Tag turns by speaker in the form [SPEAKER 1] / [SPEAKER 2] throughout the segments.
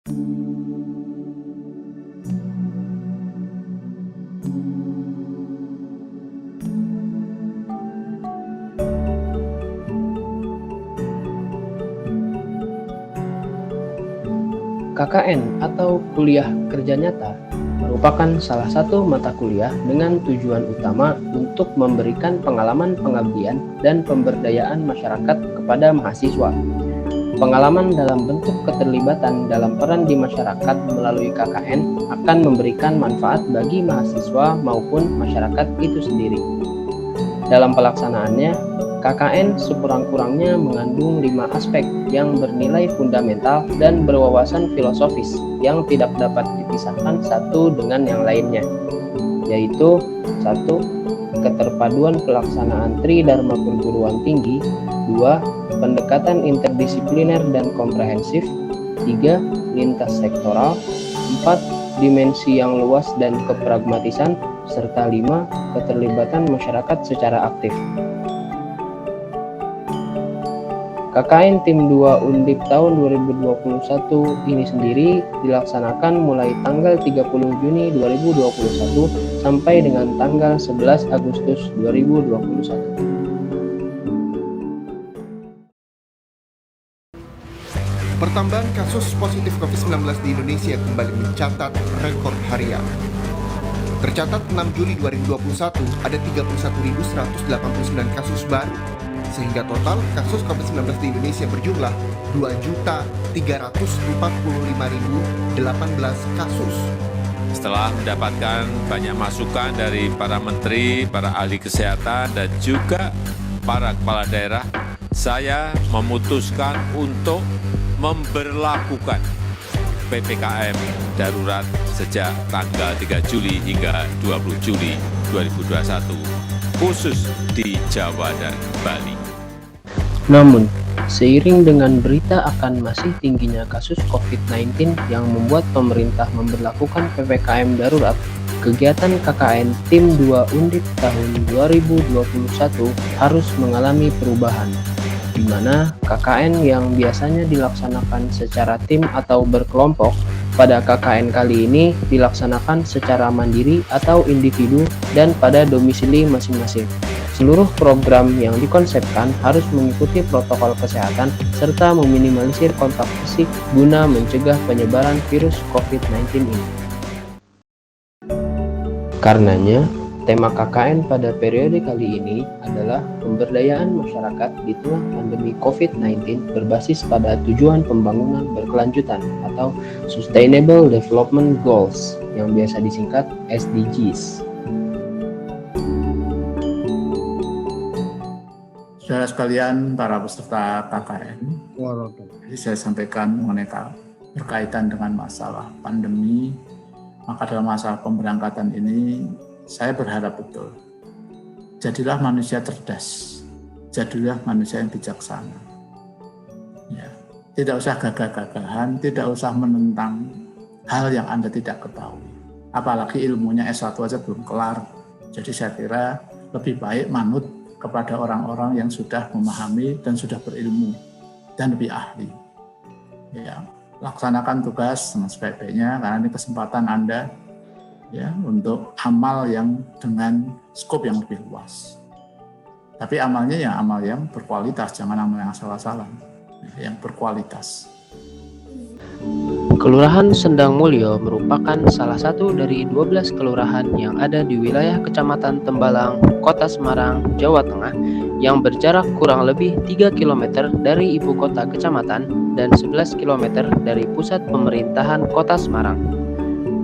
[SPEAKER 1] KKN atau kuliah kerja nyata merupakan salah satu mata kuliah dengan tujuan utama untuk memberikan pengalaman pengabdian dan pemberdayaan masyarakat kepada mahasiswa. Pengalaman dalam bentuk keterlibatan dalam peran di masyarakat melalui KKN akan memberikan manfaat bagi mahasiswa maupun masyarakat itu sendiri. Dalam pelaksanaannya, KKN sekurang-kurangnya mengandung 5 aspek yang bernilai fundamental dan berwawasan filosofis yang tidak dapat dipisahkan satu dengan yang lainnya, yaitu 1. Keterpaduan pelaksanaan Tridharma perguruan tinggi. 2. Pendekatan interdisipliner dan komprehensif. 3. Lintas sektoral. 4. Dimensi yang luas dan kepragmatisan, serta 5. Keterlibatan masyarakat secara aktif. KKN Tim 2 Undip tahun 2021 ini sendiri dilaksanakan mulai tanggal 30 Juni 2021 sampai dengan tanggal 11 Agustus 2021.
[SPEAKER 2] Pertambahan kasus positif COVID-19 di Indonesia kembali mencatat rekor harian. Tercatat 6 Juli 2021 ada 31.189 kasus baru, sehingga total kasus COVID-19 di Indonesia berjumlah 2.345.018 kasus.
[SPEAKER 3] Setelah mendapatkan banyak masukan dari para menteri, para ahli kesehatan, dan juga para kepala daerah, saya memutuskan untuk memberlakukan PPKM darurat sejak tanggal 3 Juli hingga 20 Juli 2021, khusus di Jawa dan Bali.
[SPEAKER 1] Namun, seiring dengan berita akan masih tingginya kasus COVID-19 yang membuat pemerintah memberlakukan PPKM darurat, kegiatan KKN Tim 2 Undip tahun 2021 harus mengalami perubahan, di mana KKN yang biasanya dilaksanakan secara tim atau berkelompok, pada KKN kali ini dilaksanakan secara mandiri atau individu dan pada domisili masing-masing. Seluruh program yang dikonsepkan harus mengikuti protokol kesehatan serta meminimalisir kontak fisik guna mencegah penyebaran virus COVID-19 ini. Karenanya, tema KKN pada periode kali ini adalah pemberdayaan masyarakat di tengah pandemi COVID-19 berbasis pada tujuan pembangunan berkelanjutan atau Sustainable Development Goals yang biasa disingkat SDGs.
[SPEAKER 4] Saudara sekalian, para peserta KKN, jadi saya sampaikan mengenai berkaitan dengan masalah pandemi, maka dalam masalah pemberangkatan ini, saya berharap betul, jadilah manusia cerdas, jadilah manusia yang bijaksana. Ya, tidak usah gagah-gagahan, tidak usah menentang hal yang Anda tidak ketahui. Apalagi ilmunya S1 aja belum kelar. Jadi saya kira lebih baik manut kepada orang-orang yang sudah memahami dan sudah berilmu dan lebih ahli. Ya, laksanakan tugas dengan sebaik-baiknya karena ini kesempatan Anda ya untuk amal yang dengan skop yang lebih luas. Tapi amalnya ya amal yang berkualitas, jangan amal yang salah-salah, yang berkualitas.
[SPEAKER 1] Kelurahan Sendang Mulyo merupakan salah satu dari 12 kelurahan yang ada di wilayah Kecamatan Tembalang, Kota Semarang, Jawa Tengah, yang berjarak kurang lebih 3 km dari ibu kota kecamatan dan 11 km dari pusat pemerintahan Kota Semarang.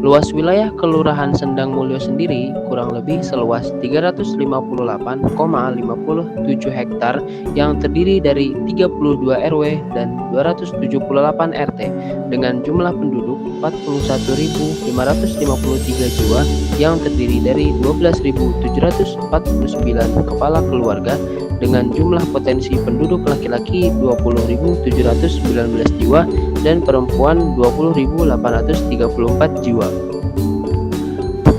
[SPEAKER 1] Luas wilayah Kelurahan Sendang Mulyo sendiri kurang lebih seluas 358,57 hektar yang terdiri dari 32 RW dan 278 RT dengan jumlah penduduk 41.553 jiwa yang terdiri dari 12.749 kepala keluarga dengan jumlah potensi penduduk laki-laki 20.719 jiwa dan perempuan 20.834 jiwa.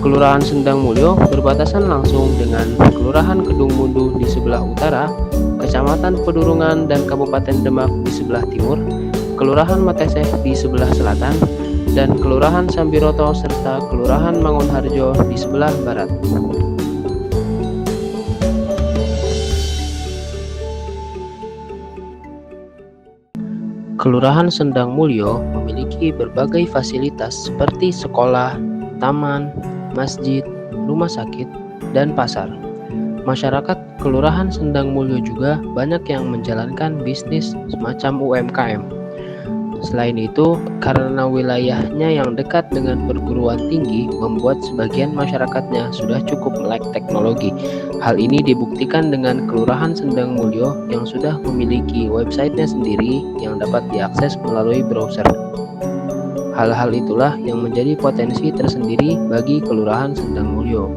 [SPEAKER 1] Kelurahan Sendang Mulyo berbatasan langsung dengan Kelurahan Kedung Mundu di sebelah utara, Kecamatan Pedurungan dan Kabupaten Demak di sebelah timur, Kelurahan Mateseh di sebelah selatan, dan Kelurahan Sambiroto serta Kelurahan Mangunharjo di sebelah barat. Kelurahan Sendang Mulyo memiliki berbagai fasilitas seperti sekolah, taman, masjid, rumah sakit, dan pasar. Masyarakat Kelurahan Sendang Mulyo juga banyak yang menjalankan bisnis semacam UMKM. Selain itu, karena wilayahnya yang dekat dengan perguruan tinggi membuat sebagian masyarakatnya sudah cukup melek teknologi. Hal ini dibuktikan dengan Kelurahan Sendang Mulyo yang sudah memiliki websitenya sendiri yang dapat diakses melalui browser. Hal-hal itulah yang menjadi potensi tersendiri bagi Kelurahan Sendang Mulyo.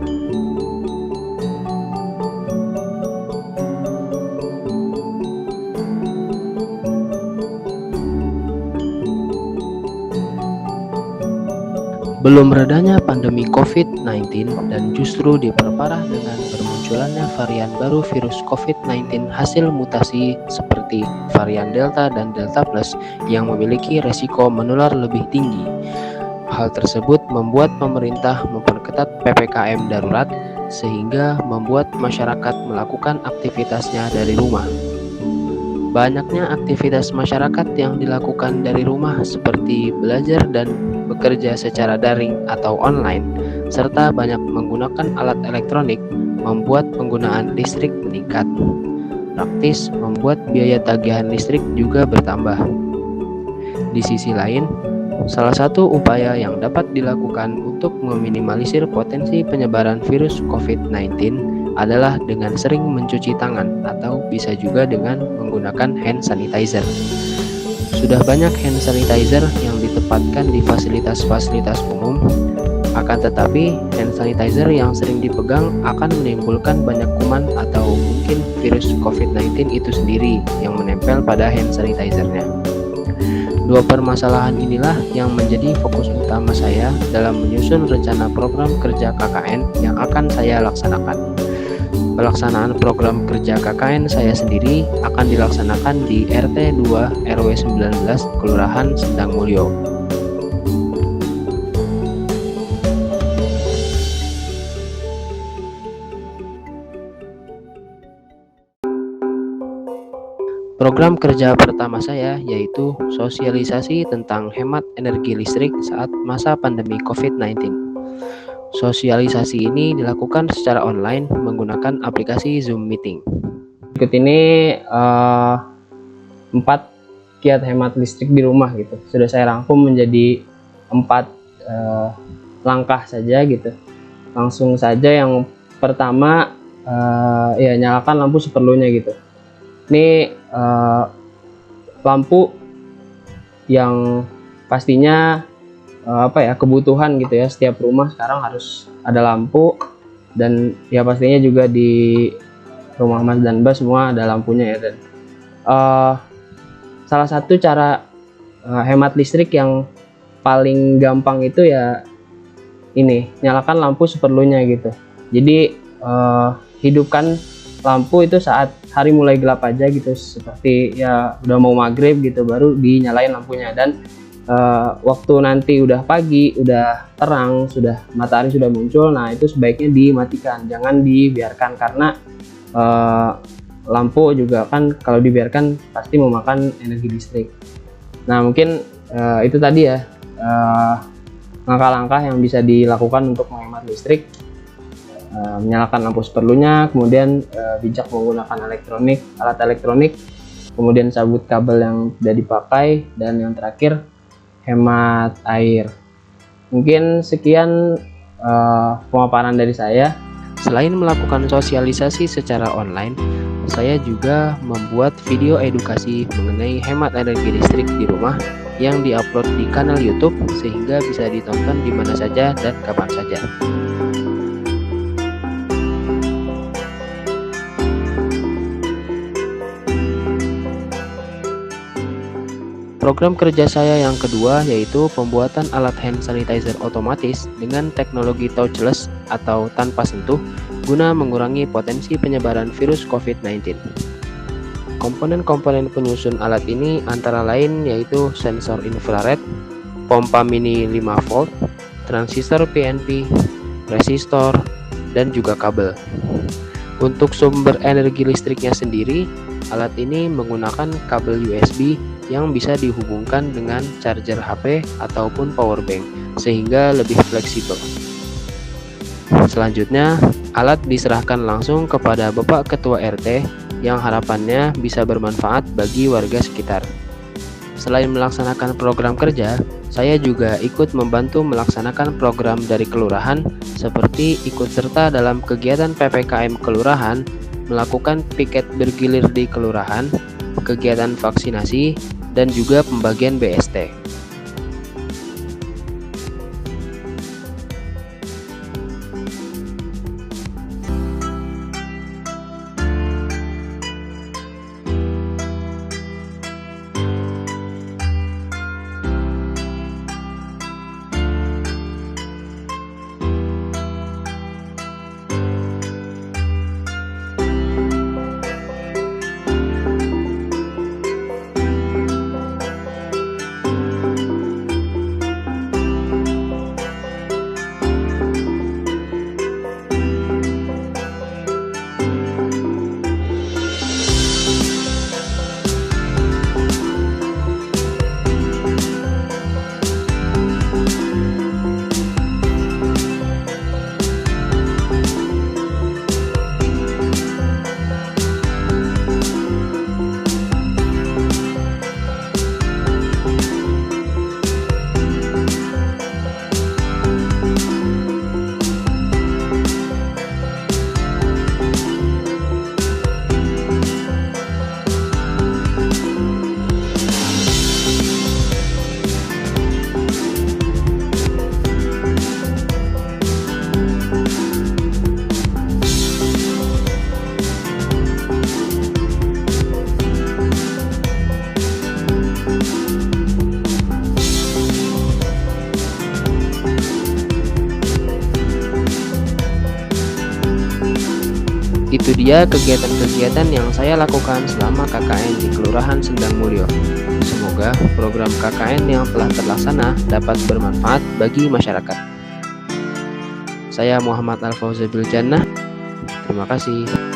[SPEAKER 1] Belum redanya pandemi COVID-19 dan justru diperparah dengan bermunculannya varian baru virus COVID-19 hasil mutasi seperti varian Delta dan Delta Plus yang memiliki resiko menular lebih tinggi. Hal tersebut membuat pemerintah memperketat PPKM darurat sehingga membuat masyarakat melakukan aktivitasnya dari rumah. Banyaknya aktivitas masyarakat yang dilakukan dari rumah seperti belajar dan bekerja secara daring atau online, serta banyak menggunakan alat elektronik membuat penggunaan listrik meningkat. Praktis membuat biaya tagihan listrik juga bertambah. Di sisi lain, salah satu upaya yang dapat dilakukan untuk meminimalisir potensi penyebaran virus COVID-19 adalah dengan sering mencuci tangan atau bisa juga dengan menggunakan hand sanitizer. Sudah banyak hand sanitizer yang ditempatkan di fasilitas-fasilitas umum, akan tetapi hand sanitizer yang sering dipegang akan menimbulkan banyak kuman atau mungkin virus COVID-19 itu sendiri yang menempel pada hand sanitizer-nya. Dua permasalahan inilah yang menjadi fokus utama saya dalam menyusun rencana program kerja KKN yang akan saya laksanakan. Pelaksanaan program kerja KKN saya sendiri akan dilaksanakan di RT 2 RW 19 Kelurahan Sendang Mulyo. Program kerja pertama saya yaitu sosialisasi tentang hemat energi listrik saat masa pandemi COVID-19. Sosialisasi ini dilakukan secara online menggunakan aplikasi Zoom Meeting. Berikut ini 4 kiat hemat listrik di rumah gitu. Sudah saya rangkum menjadi 4 langkah saja gitu. Langsung saja yang pertama ya nyalakan lampu seperlunya gitu. Ini lampu yang pastinya kebutuhan gitu ya, setiap rumah sekarang harus ada lampu, dan ya pastinya juga di rumah Mas dan Mbak semua ada lampunya ya. Dan salah satu cara hemat listrik yang paling gampang itu ya ini, nyalakan lampu seperlunya gitu. Jadi hidupkan lampu itu saat hari mulai gelap aja gitu, seperti ya udah mau maghrib gitu baru dinyalain lampunya. Dan waktu nanti udah pagi, udah terang, sudah matahari sudah muncul, nah itu sebaiknya dimatikan, jangan dibiarkan, karena lampu juga kan kalau dibiarkan pasti memakan energi listrik. Nah mungkin itu tadi ya langkah-langkah yang bisa dilakukan untuk menghemat listrik. Menyalakan lampu seperlunya, kemudian bijak menggunakan alat elektronik, kemudian sabut kabel yang tidak dipakai, dan yang terakhir hemat air. Mungkin sekian pemaparan dari saya. Selain melakukan sosialisasi secara online, saya juga membuat video edukasi mengenai hemat energi listrik di rumah yang diupload di kanal YouTube sehingga bisa ditonton di mana saja dan kapan saja. Program kerja saya yang kedua yaitu pembuatan alat hand sanitizer otomatis dengan teknologi touchless atau tanpa sentuh guna mengurangi potensi penyebaran virus COVID-19. Komponen-komponen penyusun alat ini antara lain yaitu sensor infrared, pompa mini 5 volt, transistor PNP, resistor, dan juga kabel. Untuk sumber energi listriknya sendiri, alat ini menggunakan kabel USB yang bisa dihubungkan dengan charger HP ataupun power bank, sehingga lebih fleksibel. Selanjutnya, alat diserahkan langsung kepada Bapak Ketua RT yang harapannya bisa bermanfaat bagi warga sekitar. Selain melaksanakan program kerja, saya juga ikut membantu melaksanakan program dari kelurahan seperti ikut serta dalam kegiatan PPKM kelurahan, melakukan piket bergilir di kelurahan, kegiatan vaksinasi, dan juga pembagian BST. Itu dia kegiatan-kegiatan yang saya lakukan selama KKN di Kelurahan Sendang Mulyo. Semoga program KKN yang telah terlaksana dapat bermanfaat bagi masyarakat. Saya Muhammad Al-Fauzi Biljannah. Terima kasih.